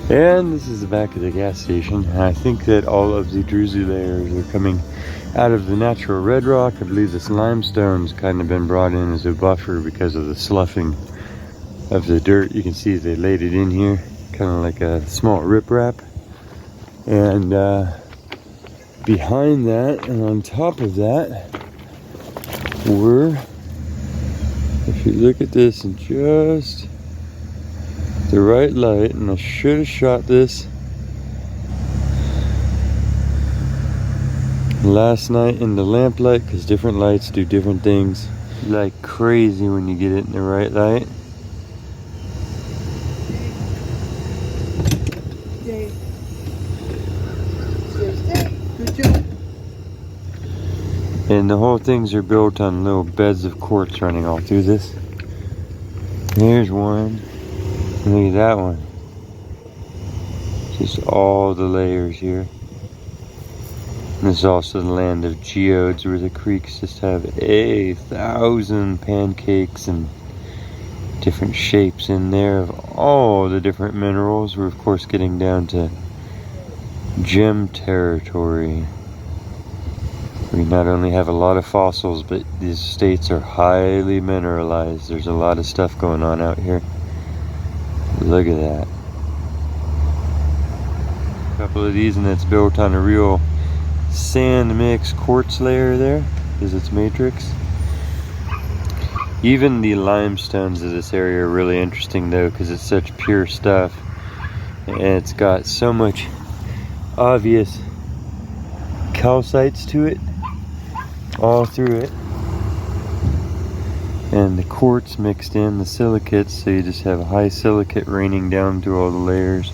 And this is the back of the gas station. I think that all of the druzy layers are coming out of the natural red rock. I believe this limestone's kind of been brought in as a buffer because of the sloughing of the dirt. You can see they laid it in here, kind of like a small riprap. And behind that and on top of that were, if you look at this in just the right light, and I should have shot this last night in the lamplight because different lights do different things like crazy when you get it in the right light. Good job. And the whole things are built on little beds of quartz running all through this. Here's one. Look at that one. Just all the layers here. And this is also the land of geodes, where the creeks just have 1,000 pancakes and different shapes in there of all the different minerals. We're of course getting down to gem territory. We not only have a lot of fossils, but these states are highly mineralized. There's a lot of stuff going on out here. Look at that. A couple of these, and it's built on a real sand mix quartz layer there, because it's matrix. Even the limestones of this area are really interesting though, because it's such pure stuff. And it's got so much obvious calcites to it, all through it. And the quartz mixed in, the silicates, so you just have a high silicate raining down through all the layers,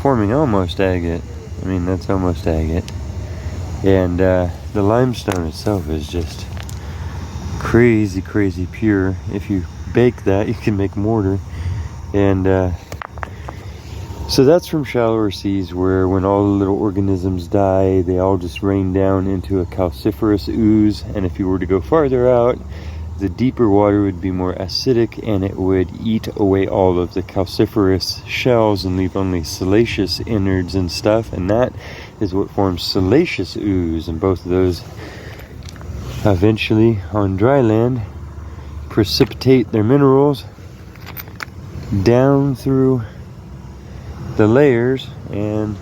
forming almost agate. I mean, that's almost agate. And the limestone itself is just crazy, crazy pure. If you bake that, you can make mortar. And so that's from shallower seas, where when all the little organisms die, they all just rain down into a calciferous ooze. And if you were to go farther out, the deeper water would be more acidic, and it would eat away all of the calciferous shells and leave only siliceous innards and stuff, and that is what forms siliceous ooze. And both of those eventually on dry land precipitate their minerals down through the layers, and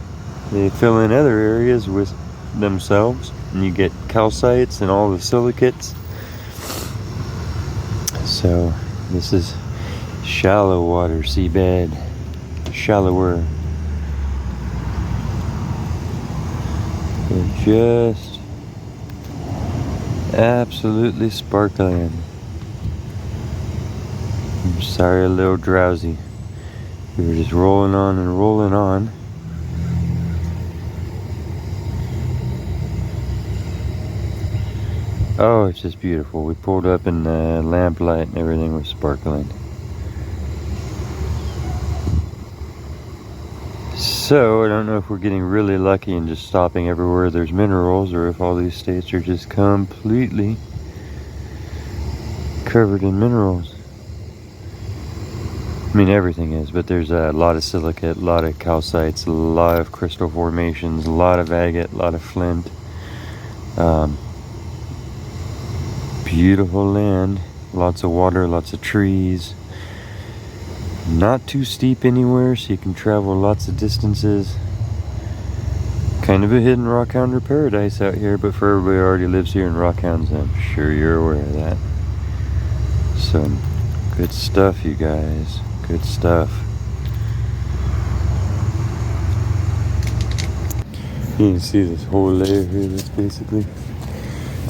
they fill in other areas with themselves, and you get calcites and all the silicates. So this is shallow water seabed, shallower. They're just absolutely sparkling. I'm sorry, a little drowsy. We were just rolling on and rolling on. Oh, it's just beautiful. We pulled up in the lamplight and everything was sparkling. So I don't know if we're getting really lucky and just stopping everywhere there's minerals, or if all these states are just completely covered in minerals. I mean, everything is, but there's a lot of silicate, a lot of calcites, a lot of crystal formations, a lot of agate, a lot of flint. Beautiful land, lots of water, lots of trees. Not too steep anywhere, so you can travel lots of distances. Kind of a hidden rockhounder paradise out here, but for everybody who already lives here in rockhounds, I'm sure you're aware of that. Some good stuff, you guys. Good stuff. You can see this whole layer here. That's basically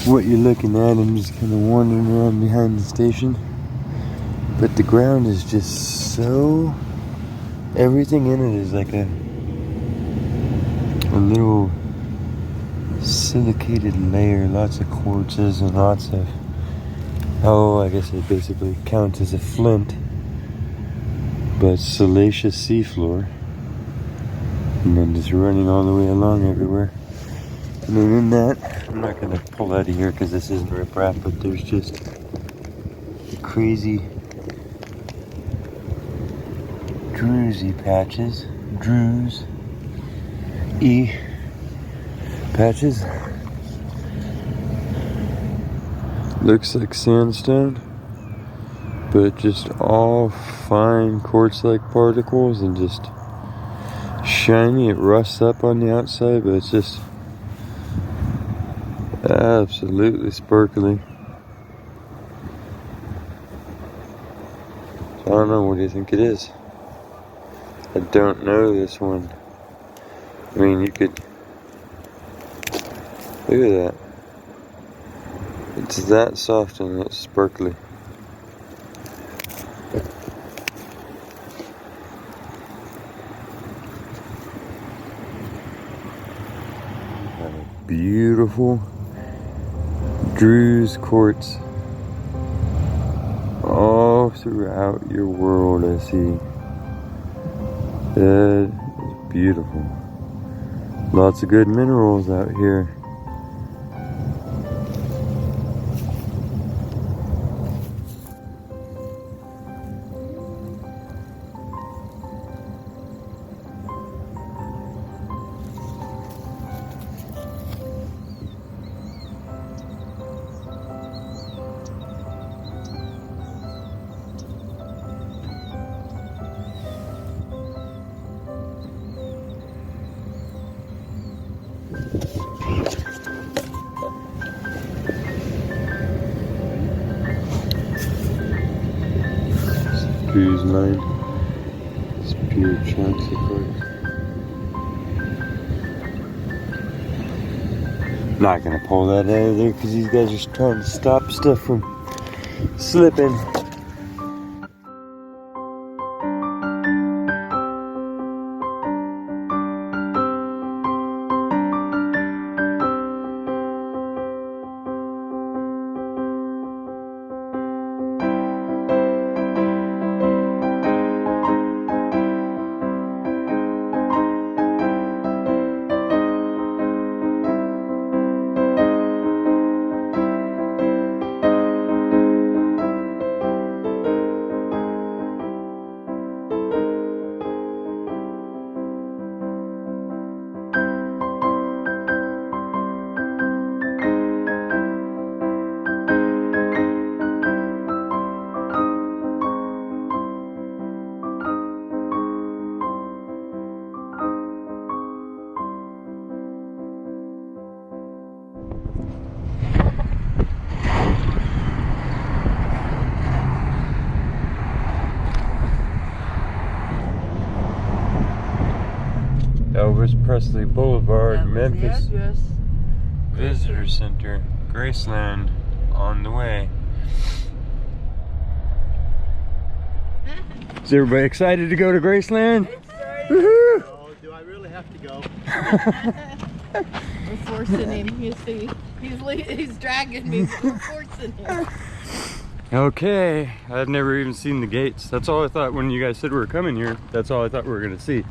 what you're looking at. I'm just kind of wandering around behind the station, but the ground is just so, everything in it is like a little silicated layer, lots of quartzes and lots of, oh, I guess it basically counts as a flint, but siliceous seafloor, and then just running all the way along everywhere. And then in that, I'm not going to pull out of here because this isn't riprap, but there's just crazy druzy patches Drews E patches. Looks like sandstone, but just all fine quartz-like particles and just shiny. It rusts up on the outside, but it's just absolutely sparkly. I don't know, what do you think it is? I don't know this one. I mean, you could look at that. It's that soft and it's sparkly. Beautiful Drews quartz all throughout your world. I see. That is beautiful. Lots of good minerals out here. Drew's mine. It's pure chunks of quartz. Not gonna pull that out of there because these guys are just trying to stop stuff from slipping. Elvis Presley Boulevard, Memphis Visitor Center, Graceland on the way. Is everybody excited to go to Graceland? Woohoo! Oh, do I really have to go? We're forcing him, you see. He's dragging me, we're forcing him. Okay, I've never even seen the gates. That's all I thought when you guys said we were coming here. That's all I thought we were gonna see.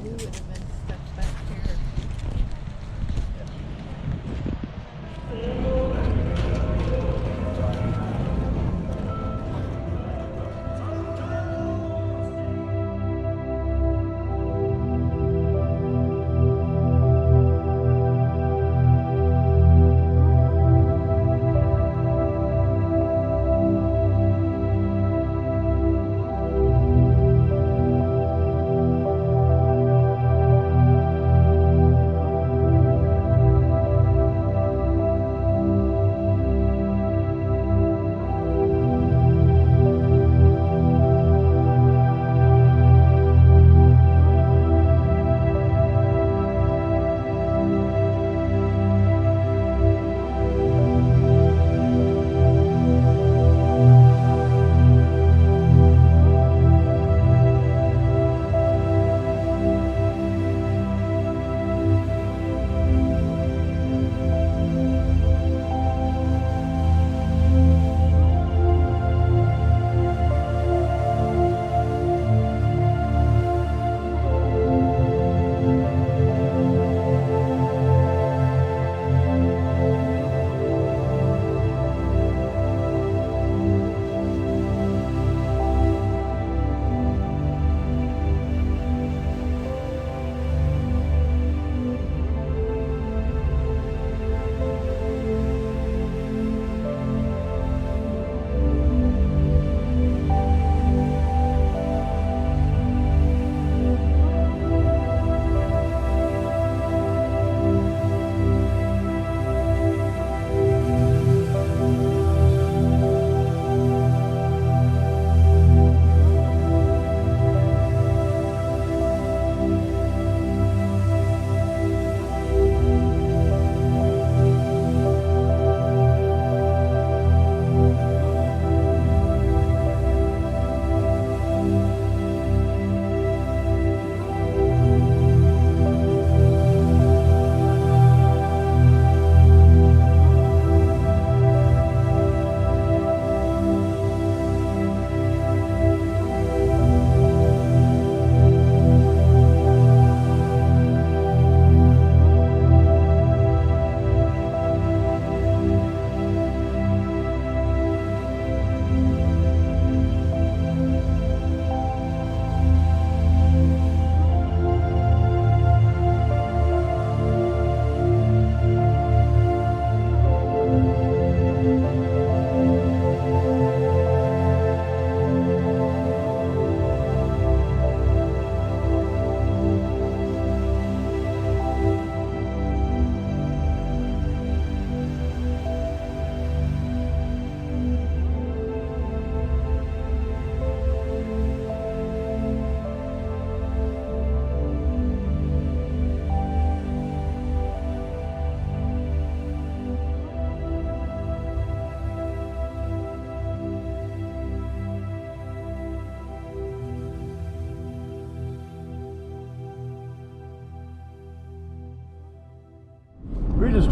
We would have been stuck back here.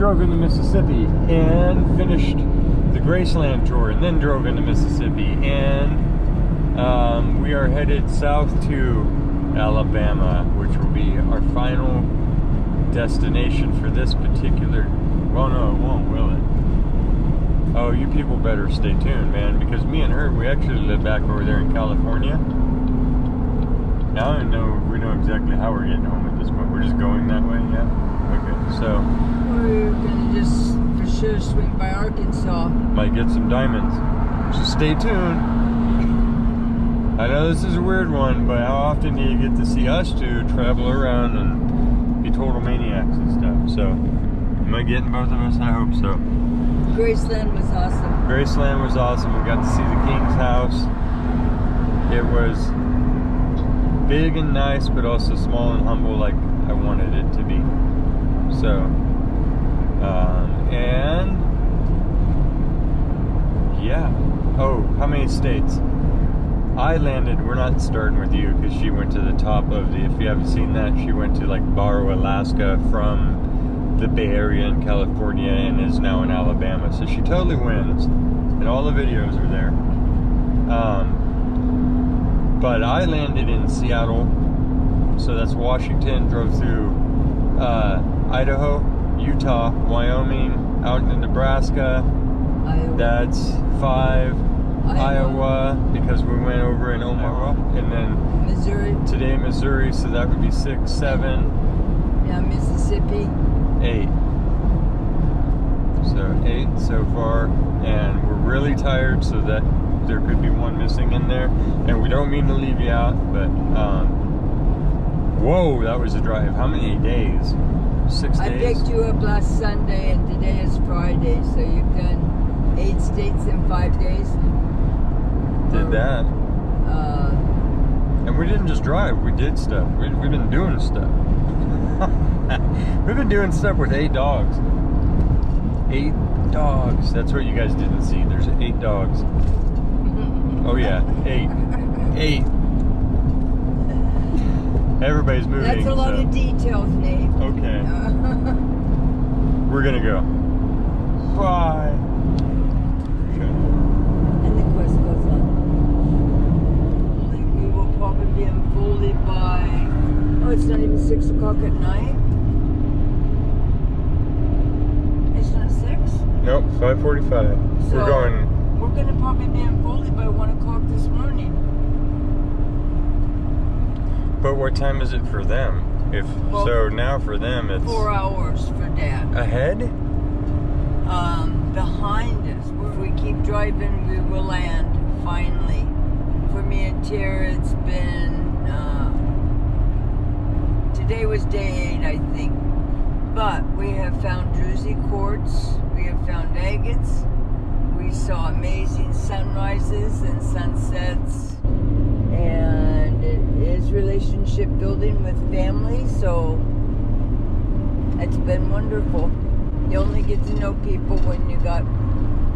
drove into Mississippi and finished the Graceland tour and then drove into Mississippi, and we are headed south to Alabama, which will be our final destination for this particular, well, no, it won't, will it? Oh, you people better stay tuned, man, because me and her, we actually live back over there in California. Now I know, we know exactly how we're getting home at this point. We're just going that way, yeah? Okay, so. We're gonna just for sure swing by Arkansas. Might get some diamonds. So stay tuned. I know this is a weird one, but how often do you get to see us two travel around and be total maniacs and stuff? So, am I getting both of us? I hope so. Graceland was awesome. Graceland was awesome. We got to see the King's house. It was big and nice, but also small and humble, like I wanted it to be. So, and yeah. Oh, how many states? I landed, we're not starting with you because she went to the top of the, if you haven't seen that, she went to like Barrow, Alaska from the Bay Area in California and is now in Alabama. So she totally wins, and all the videos are there. But I landed in Seattle, so that's Washington, drove through Idaho, Utah, Wyoming, out into Nebraska. Iowa. That's 5. Iowa, because we went over in Omaha, and then Missouri. today Missouri, so that would be 6, 7, Now Mississippi. 8. So 8 so far, and we're really tired, so that there could be one missing in there, and we don't mean to leave you out, but whoa, that was a drive. How many days? 6 days? I picked you up last Sunday, and today is Friday, so you've done 8 states in 5 days. Did that. And we didn't just drive, we did stuff. We've been doing stuff. We've been doing stuff with 8 dogs. 8 dogs. That's what you guys didn't see. There's 8 dogs. Oh yeah, 8. 8. Everybody's moving. That's a lot of details, Nate. Okay. We're gonna go. Bye. And the quest goes on. We will probably be unfolded by, oh, it's not even 6 o'clock at night. It's not 6? Nope, 5:45. So We're going. We're going to probably be unfolded by 1 o'clock this morning. But what time is it for them? Well, So now for them it's 4 hours for Dad. ahead? Behind us. If we keep driving, we will land, finally. For me and Tara, it's been, today was day 8, I think. But we have found druzy quartz, we have found agates, we saw amazing sunrises and sunsets, and it is relationship building with family, so it's been wonderful. You only get to know people when you got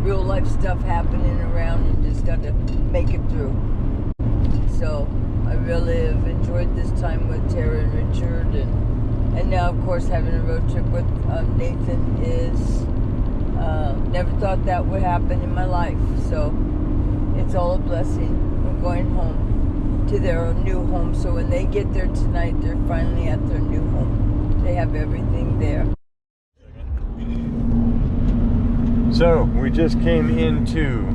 real life stuff happening around. You just got to make it through. So I really have enjoyed this time with Tara and Richard, and now of course having a road trip with Nathan is never thought that would happen in my life. So it's all a blessing. We're going home to their new home. So when they get there tonight, they're finally at their new home. They have everything there. So we just came into,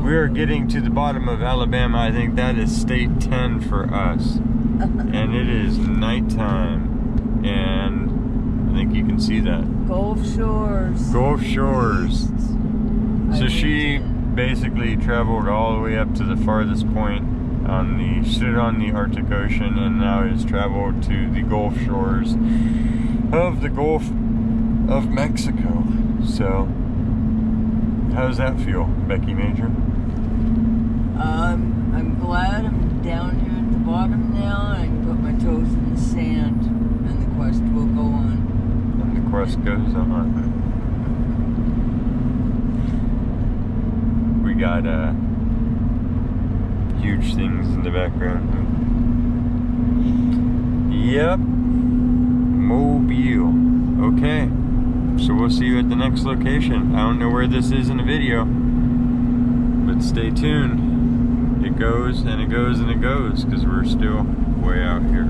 we are getting to the bottom of Alabama. I think that is state 10 for us. And it is nighttime. And I think you can see that. Gulf Shores. Gulf Shores. So she basically traveled all the way up to the farthest point on the, stood on the Arctic Ocean, and now has traveled to the Gulf Shores of the Gulf of Mexico. So, how does that feel, Becky Major? I'm glad I'm down here at the bottom now, and I can put my toes in the sand, and the quest will go on. And the quest goes on. We got huge things in the background. Yep. Mobile. Okay. So we'll see you at the next location. I don't know where this is in the video, but stay tuned. It goes and it goes and it goes because we're still way out here.